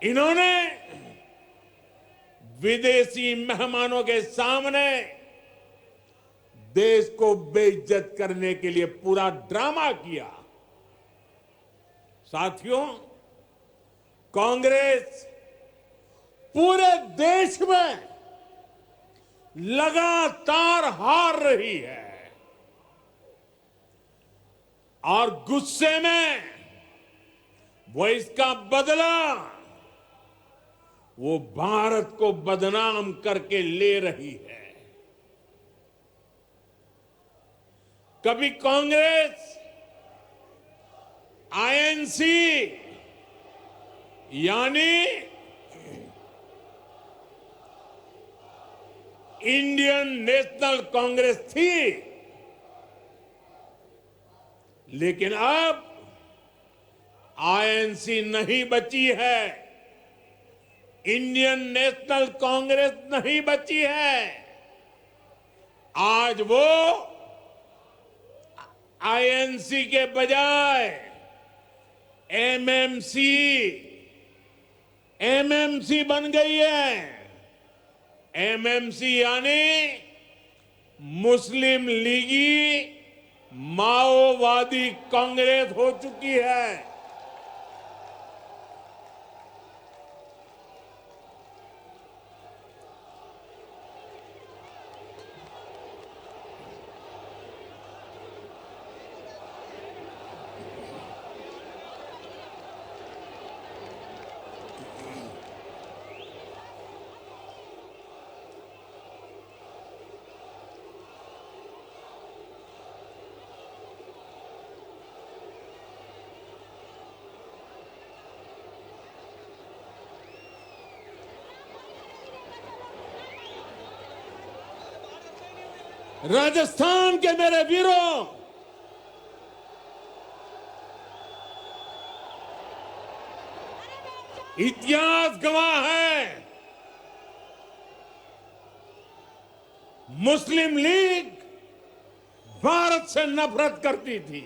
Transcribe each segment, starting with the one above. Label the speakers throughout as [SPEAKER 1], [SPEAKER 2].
[SPEAKER 1] इन्होंने विदेशी मेहमानों के सामने देश को बेइज्जत करने के लिए पूरा ड्रामा किया। साथियों, कांग्रेस पूरे देश में लगातार हार रही है और गुस्से में वो इसका बदला वो भारत को बदनाम करके ले रही है। कभी कांग्रेस आईएनसी यानी इंडियन नेशनल कांग्रेस थी, लेकिन अब आईएनसी नहीं बची है, इंडियन नेशनल कांग्रेस नहीं बची है। आज वो आईएनसी के बजाय एमएमसी बन गई है। एमएमसी यानी मुस्लिम लीगी माओवादी कांग्रेस हो चुकी है। राजस्थान के मेरे वीरों, इतिहास गवाह है, मुस्लिम लीग भारत से नफरत करती थी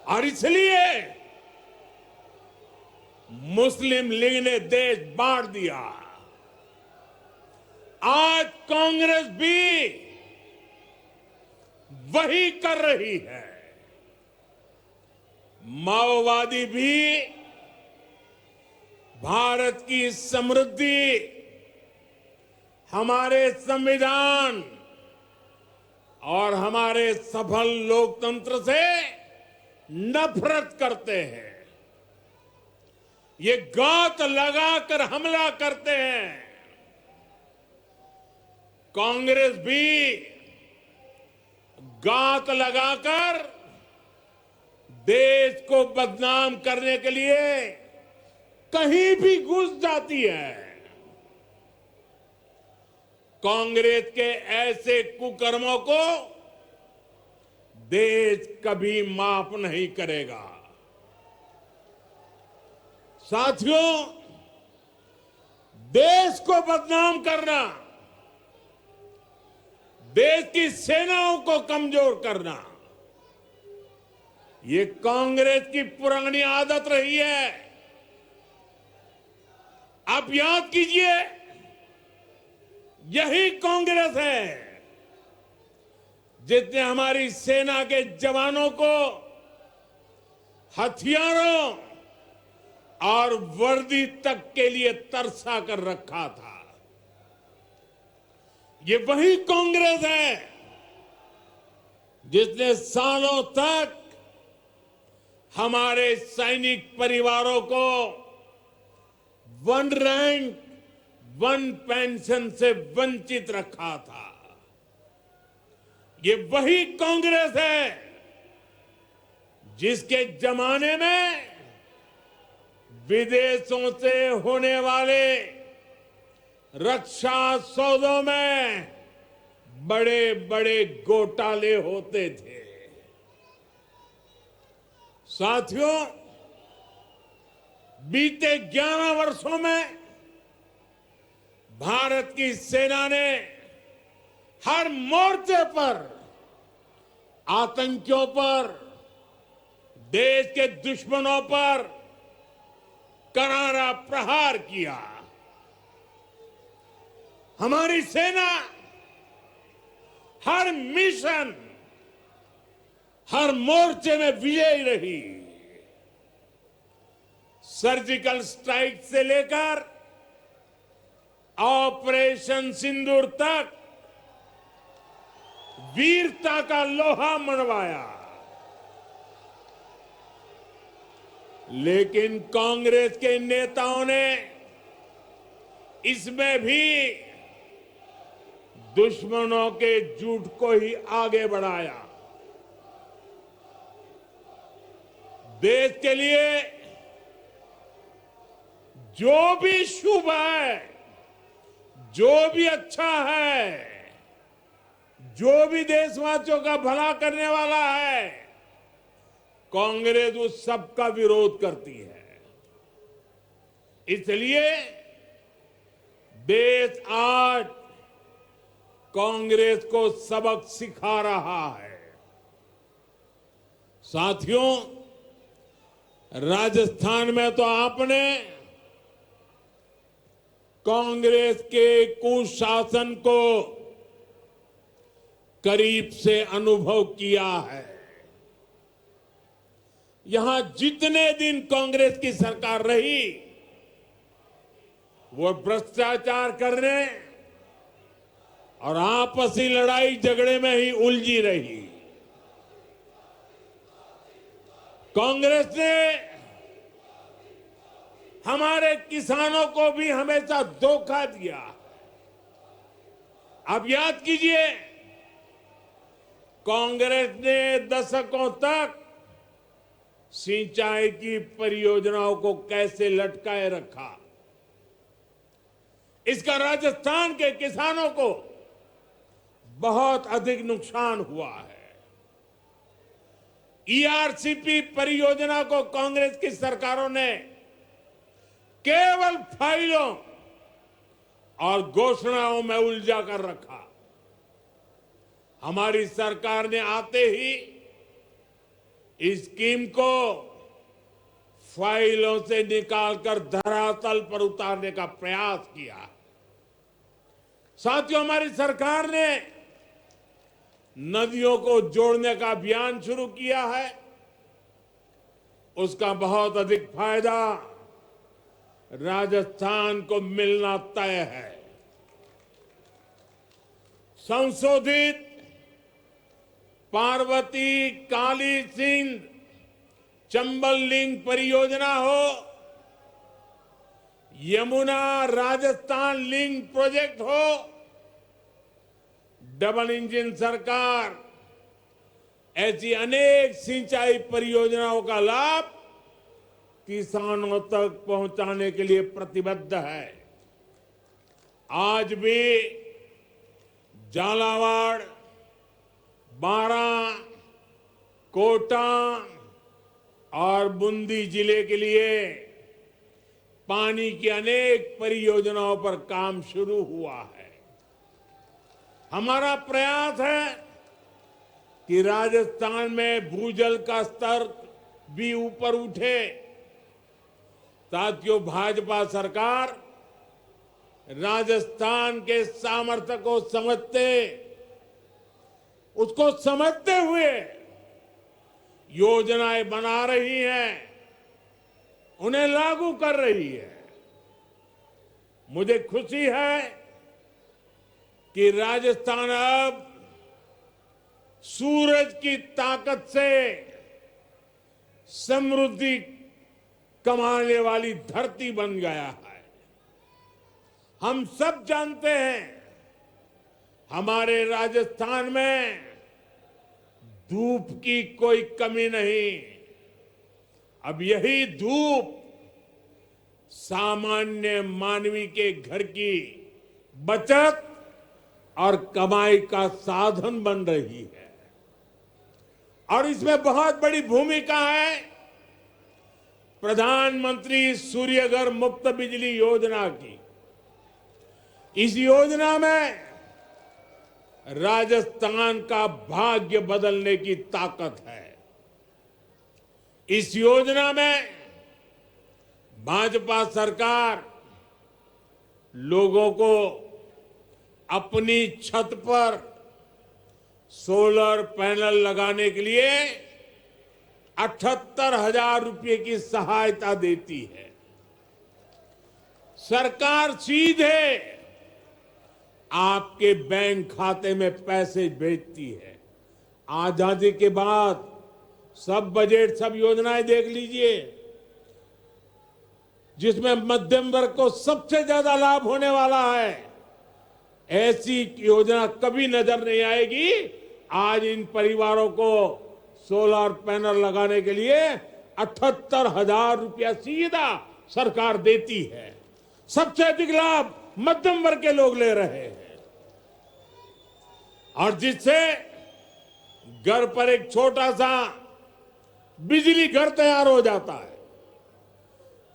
[SPEAKER 1] और इसलिए मुस्लिम लीग ने देश बांट दिया। आज कांग्रेस भी वही कर रही है। माओवादी भी भारत की समृद्धि, हमारे संविधान और हमारे सफल लोकतंत्र से नफरत करते हैं। ये घात लगाकर हमला करते हैं। कांग्रेस भी घात लगाकर देश को बदनाम करने के लिए कहीं भी घुस जाती है। कांग्रेस के ऐसे कुकर्मों को देश कभी माफ नहीं करेगा। साथियों, देश को बदनाम करना, देश की सेनाओं को कमजोर करना, ये कांग्रेस की पुरानी आदत रही है। आप याद कीजिए, यही कांग्रेस है जिसने हमारी सेना के जवानों को हथियारों और वर्दी तक के लिए तरसा कर रखा था। ये वही कांग्रेस है जिसने सालों तक हमारे सैनिक परिवारों को वन रैंक वन पेंशन से वंचित रखा था। ये वही कांग्रेस है जिसके जमाने में विदेशों से होने वाले रक्षा सौदों में बड़े बड़े घोटाले होते थे। साथियों, बीते 11 वर्षों में भारत की सेना ने हर मोर्चे पर आतंकियों पर, देश के दुश्मनों पर करारा प्रहार किया। हमारी सेना हर मिशन, हर मोर्चे में विजयी रही। सर्जिकल स्ट्राइक से लेकर ऑपरेशन सिंदूर तक वीरता का लोहा मनवाया। लेकिन कांग्रेस के नेताओं ने इसमें भी दुश्मनों के झूठ को ही आगे बढ़ाया। देश के लिए जो भी शुभ है, जो भी अच्छा है, जो भी देशवासियों का भला करने वाला है, कांग्रेस उस सब का विरोध करती है। इसलिए देश आज कांग्रेस को सबक सिखा रहा है। साथियों, राजस्थान में तो आपने कांग्रेस के कुशासन को करीब से अनुभव किया है। यहां जितने दिन कांग्रेस की सरकार रही, वो भ्रष्टाचार करने और आपसी लड़ाई झगड़े में ही उलझी रही। कांग्रेस ने हमारे किसानों को भी हमेशा धोखा दिया। आप याद कीजिए, कांग्रेस ने दशकों तक सिंचाई की परियोजनाओं को कैसे लटकाए रखा। इसका राजस्थान के किसानों को बहुत अधिक नुकसान हुआ है। ईआरसीपी परियोजना को कांग्रेस की सरकारों ने केवल फाइलों और घोषणाओं में उलझा कर रखा। हमारी सरकार ने आते ही इस स्कीम को फाइलों से निकालकर धरातल पर उतारने का प्रयास किया। साथियों, हमारी सरकार ने नदियों को जोड़ने का अभियान शुरू किया है। उसका बहुत अधिक फायदा राजस्थान को मिलना तय है। संशोधित पार्वती काली सिंध चंबल लिंक परियोजना हो, यमुना राजस्थान लिंक प्रोजेक्ट हो, डबल इंजन सरकार ऐसी अनेक सिंचाई परियोजनाओं का लाभ किसानों तक पहुंचाने के लिए प्रतिबद्ध है। आज भी झालावाड़, बारां, कोटा और बूंदी जिले के लिए पानी की अनेक परियोजनाओं पर काम शुरू हुआ है। हमारा प्रयास है कि राजस्थान में भूजल का स्तर भी ऊपर उठे। साथियों, भाजपा सरकार राजस्थान के सामर्थ्य को उसको समझते हुए योजनाएं बना रही है, उन्हें लागू कर रही है। मुझे खुशी है कि राजस्थान अब सूरज की ताकत से समृद्धि कमाने वाली धरती बन गया है। हम सब जानते हैं, हमारे राजस्थान में धूप की कोई कमी नहीं। अब यही धूप सामान्य मानवी के घर की बचत और कमाई का साधन बन रही है। और इसमें बहुत बड़ी भूमिका है प्रधानमंत्री सूर्यघर मुफ्त बिजली योजना की। इस योजना में राजस्थान का भाग्य बदलने की ताकत है। इस योजना में भाजपा सरकार लोगों को अपनी छत पर सोलर पैनल लगाने के लिए 78,000 रुपए की सहायता देती है। सरकार सीधे आपके बैंक खाते में पैसे भेजती है। आजादी के बाद सब बजट, सब योजनाएं देख लीजिए, जिसमें मध्यम वर्ग को सबसे ज्यादा लाभ होने वाला है, ऐसी योजना कभी नजर नहीं आएगी। आज इन परिवारों को सोलर पैनल लगाने के लिए 78,000 रुपया सीधा सरकार देती है। सबसे अधिक लाभ मध्यम वर्ग के लोग ले रहे हैं, और जिससे घर पर एक छोटा सा बिजली घर तैयार हो जाता है।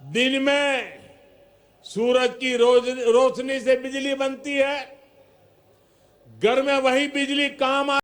[SPEAKER 1] दिन में सूरज की रोशनी से बिजली बनती है, घर में वही बिजली काम